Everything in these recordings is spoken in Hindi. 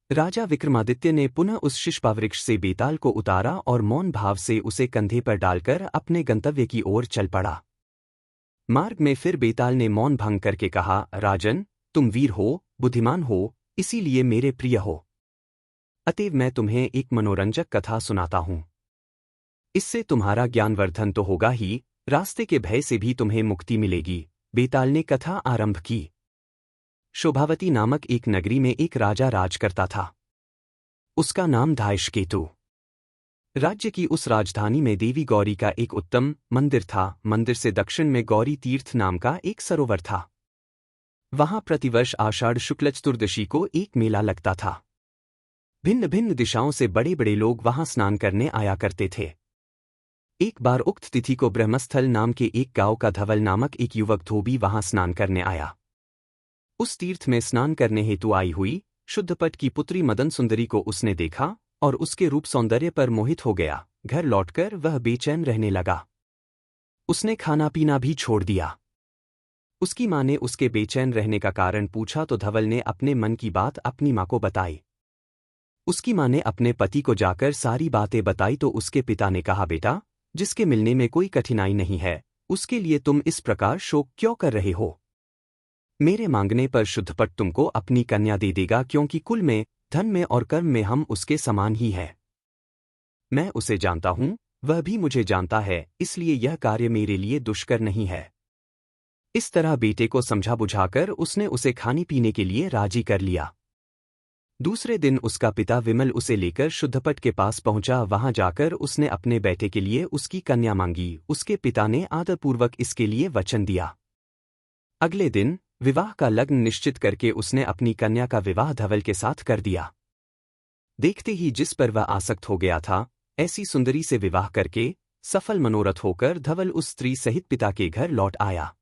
राजा विक्रमादित्य ने पुनः उस शिशुपावृक्ष से बेताल को उतारा और मौन भाव से उसे कंधे पर डालकर अपने गंतव्य की ओर चल पड़ा। मार्ग में फिर बेताल ने मौन भंग करके कहा, राजन, तुम वीर हो, बुद्धिमान हो, इसीलिए मेरे प्रिय हो। अतएव मैं तुम्हें एक मनोरंजक कथा सुनाता हूं। इससे तुम्हारा ज्ञानवर्धन तो होगा ही, रास्ते के भय से भी तुम्हें मुक्ति मिलेगी। बेताल ने कथा आरंभ की। शोभावती नामक एक नगरी में एक राजा राज करता था। उसका नाम धायशकेतु। राज्य की उस राजधानी में देवी गौरी का एक उत्तम मंदिर था। मंदिर से दक्षिण में गौरी तीर्थ नाम का एक सरोवर था। वहां प्रतिवर्ष आषाढ़ शुक्ल चतुर्दशी को एक मेला लगता था। भिन्न भिन्न दिशाओं से बड़े बड़े लोग वहां स्नान करने आया करते थे। एक बार उक्त तिथि को ब्रह्मस्थल नाम के एक गांव का धवल नामक एक युवक धोबी वहां स्नान करने आया। उस तीर्थ में स्नान करने हेतु आई हुई शुद्धपट की पुत्री मदन सुंदरी को उसने देखा और उसके रूप सौंदर्य पर मोहित हो गया। घर लौटकर वह बेचैन रहने लगा। उसने खाना पीना भी छोड़ दिया। उसकी माँ ने उसके बेचैन रहने का कारण पूछा तो धवल ने अपने मन की बात अपनी माँ को बताई। उसकी माँ ने अपने पति को जाकर सारी बातें बताई तो उसके पिता ने कहा, बेटा, जिसके मिलने में कोई कठिनाई नहीं है, उसके लिए तुम इस प्रकार शोक क्यों कर रहे हो? मेरे मांगने पर शुद्धपट तुमको अपनी कन्या दे देगा, क्योंकि कुल में, धन में और कर्म में हम उसके समान ही हैं। मैं उसे जानता हूं, वह भी मुझे जानता है, इसलिए यह कार्य मेरे लिए दुष्कर नहीं है। इस तरह बेटे को समझा बुझाकर उसने उसे खाने पीने के लिए राजी कर लिया। दूसरे दिन उसका पिता विमल उसे लेकर शुद्धपट के पास पहुंचा। वहां जाकर उसने अपने बेटे के लिए उसकी कन्या मांगी। उसके पिता ने आदरपूर्वक इसके लिए वचन दिया। अगले दिन विवाह का लग्न निश्चित करके उसने अपनी कन्या का विवाह धवल के साथ कर दिया। देखते ही जिस पर वह आसक्त हो गया था, ऐसी सुंदरी से विवाह करके सफल मनोरथ होकर धवल उस स्त्री सहित पिता के घर लौट आया।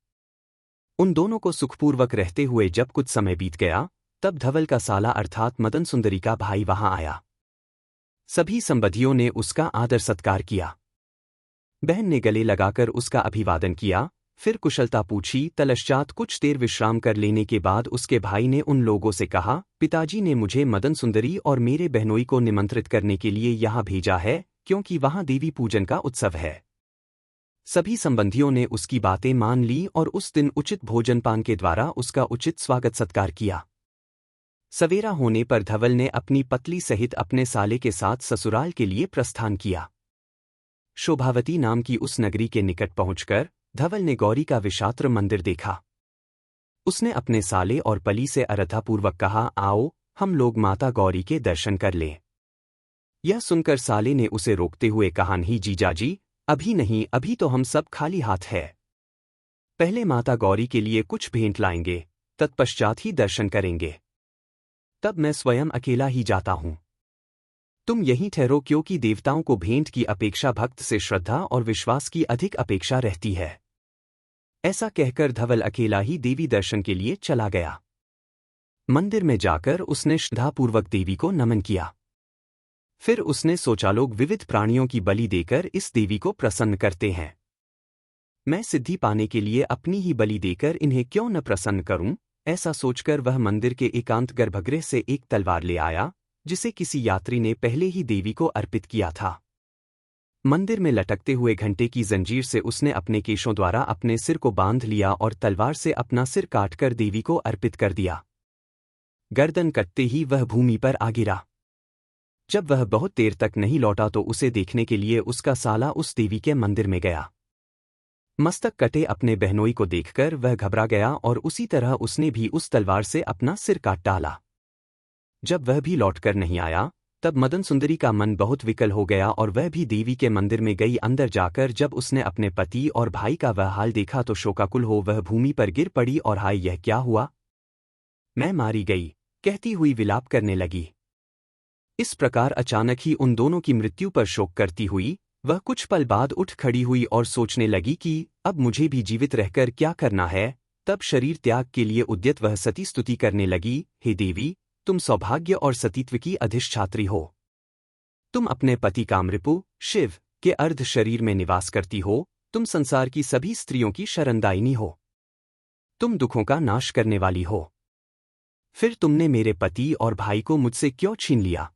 उन दोनों को सुखपूर्वक रहते हुए जब कुछ समय बीत गया, तब धवल का साला अर्थात मदन सुंदरी का भाई वहां आया। सभी संबंधियों ने उसका आदर सत्कार किया। बहन ने गले लगाकर उसका अभिवादन किया, फिर कुशलता पूछी। तलश्चात कुछ देर विश्राम कर लेने के बाद उसके भाई ने उन लोगों से कहा, पिताजी ने मुझे मदन सुंदरी और मेरे बहनोई को निमंत्रित करने के लिए यहाँ भेजा है, क्योंकि वहां देवी पूजन का उत्सव है। सभी संबंधियों ने उसकी बातें मान ली और उस दिन उचित भोजनपान के द्वारा उसका उचित स्वागत सत्कार किया। सवेरा होने पर धवल ने अपनी पत्नी सहित अपने साले के साथ ससुराल के लिए प्रस्थान किया। शोभावती नाम की उस नगरी के निकट पहुंचकर धवल ने गौरी का विशात्र मंदिर देखा। उसने अपने साले और पली से अरथापूर्वक कहा, आओ, हम लोग माता गौरी के दर्शन कर लें। यह सुनकर साले ने उसे रोकते हुए कहा, नहीं जीजाजी, अभी नहीं, अभी तो हम सब खाली हाथ है। पहले माता गौरी के लिए कुछ भेंट लाएंगे, तत्पश्चात ही दर्शन करेंगे। तब मैं स्वयं अकेला ही जाता हूं। तुम यहीं ठहरो, क्योंकि देवताओं को भेंट की अपेक्षा भक्त से श्रद्धा और विश्वास की अधिक अपेक्षा रहती है। ऐसा कहकर धवल अकेला ही देवी दर्शन के लिए चला गया। मंदिर में जाकर उसने श्रद्धापूर्वक देवी को नमन किया। फिर उसने सोचा, लोग विविध प्राणियों की बलि देकर इस देवी को प्रसन्न करते हैं। मैं सिद्धि पाने के लिए अपनी ही बलि देकर इन्हें क्यों न प्रसन्न करूं? ऐसा सोचकर वह मंदिर के एकांत गर्भगृह से एक तलवार ले आया, जिसे किसी यात्री ने पहले ही देवी को अर्पित किया था। मंदिर में लटकते हुए घंटे की जंजीर से उसने अपने केशों द्वारा अपने सिर को बांध लिया और तलवार से अपना सिर काटकर देवी को अर्पित कर दिया। गर्दन कटते ही वह भूमि पर आ गिरा। जब वह बहुत देर तक नहीं लौटा तो उसे देखने के लिए उसका साला उस देवी के मंदिर में गया। मस्तक कटे अपने बहनोई को देखकर वह घबरा गया और उसी तरह उसने भी उस तलवार से अपना सिर काट डाला। जब वह भी लौटकर नहीं आया, तब मदन सुंदरी का मन बहुत विकल हो गया और वह भी देवी के मंदिर में गई। अंदर जाकर जब उसने अपने पति और भाई का वह हाल देखा तो शोकाकुल हो वह भूमि पर गिर पड़ी और हाय, यह क्या हुआ? मैं मारी गई, कहती हुई विलाप करने लगी। इस प्रकार अचानक ही उन दोनों की मृत्यु पर शोक करती हुई वह कुछ पल बाद उठ खड़ी हुई और सोचने लगी कि अब मुझे भी जीवित रहकर क्या करना है। तब शरीर त्याग के लिए उद्यत वह सती स्तुति करने लगी, हे देवी, तुम सौभाग्य और सतीत्व की अधिष्ठात्री हो। तुम अपने पति कामरिपु शिव के अर्ध शरीर में निवास करती हो। तुम संसार की सभी स्त्रियों की शरणदायिनी हो। तुम दुखों का नाश करने वाली हो। फिर तुमने मेरे पति और भाई को मुझसे क्यों छीन लिया?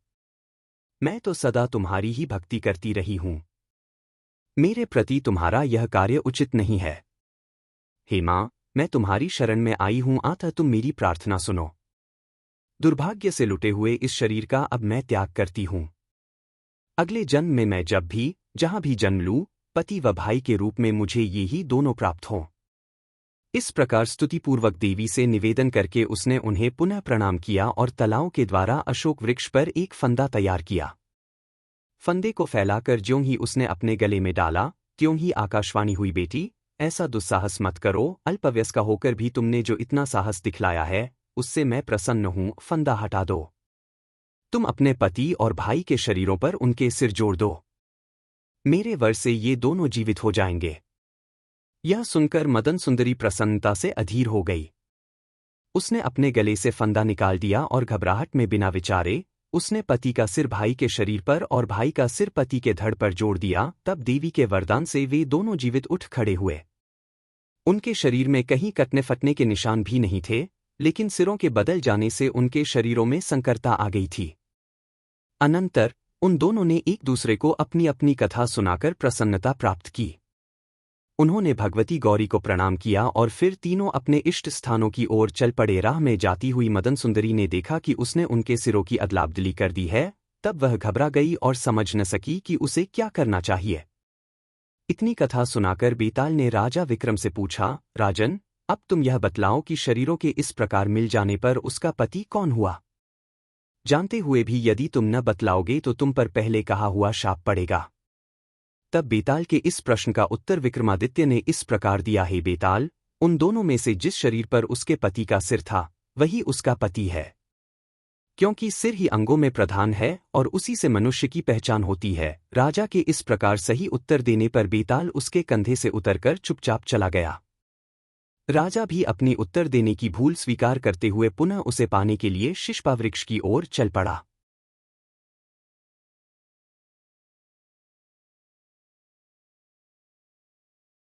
मैं तो सदा तुम्हारी ही भक्ति करती रही हूं। मेरे प्रति तुम्हारा यह कार्य उचित नहीं है। हे मां, मैं तुम्हारी शरण में आई हूं, अतः तुम मेरी प्रार्थना सुनो। दुर्भाग्य से लुटे हुए इस शरीर का अब मैं त्याग करती हूं। अगले जन्म में मैं जब भी जहां भी जन्म लूं, पति व भाई के रूप में मुझे ये ही दोनों प्राप्त हों। इस प्रकार स्तुतिपूर्वक देवी से निवेदन करके उसने उन्हें पुनः प्रणाम किया और तलाओं के द्वारा अशोक वृक्ष पर एक फंदा तैयार किया। फंदे को फैलाकर ज्यों ही उसने अपने गले में डाला, त्यों ही आकाशवाणी हुई, बेटी, ऐसा दुस्साहस मत करो। अल्पवयस्का होकर भी तुमने जो इतना साहस दिखलाया है, उससे मैं प्रसन्न हूं। फंदा हटा दो। तुम अपने पति और भाई के शरीरों पर उनके सिर जोड़ दो। मेरे वर से ये दोनों जीवित हो जाएंगे। यह सुनकर मदन सुंदरी प्रसन्नता से अधीर हो गई। उसने अपने गले से फंदा निकाल दिया और घबराहट में बिना विचारे उसने पति का सिर भाई के शरीर पर और भाई का सिर पति के धड़ पर जोड़ दिया। तब देवी के वरदान से वे दोनों जीवित उठ खड़े हुए। उनके शरीर में कहीं कटने फटने के निशान भी नहीं थे, लेकिन सिरों के बदल जाने से उनके शरीरों में संकरता आ गई थी। अनंतर उन दोनों ने एक दूसरे को अपनी अपनी कथा सुनाकर प्रसन्नता प्राप्त की। उन्होंने भगवती गौरी को प्रणाम किया और फिर तीनों अपने इष्ट स्थानों की ओर चल पड़े। राह में जाती हुई मदन सुंदरी ने देखा कि उसने उनके सिरों की अदलाबदली कर दी है। तब वह घबरा गई और समझ न सकी कि उसे क्या करना चाहिए। इतनी कथा सुनाकर बेताल ने राजा विक्रम से पूछा, राजन, अब तुम यह बतलाओ कि शरीरों के इस प्रकार मिल जाने पर उसका पति कौन हुआ? जानते हुए भी यदि तुम न बतलाओगे तो तुम पर पहले कहा हुआ शाप पड़ेगा। तब बेताल के इस प्रश्न का उत्तर विक्रमादित्य ने इस प्रकार दिया, है बेताल, उन दोनों में से जिस शरीर पर उसके पति का सिर था, वही उसका पति है। क्योंकि सिर ही अंगों में प्रधान है और उसी से मनुष्य की पहचान होती है। राजा के इस प्रकार सही उत्तर देने पर बेताल उसके कंधे से उतरकर चुपचाप चला गया। राजा भी अपनी उत्तर देने की भूल स्वीकार करते हुए पुनः उसे पाने के लिए शिशपावृक्ष की ओर चल पड़ा।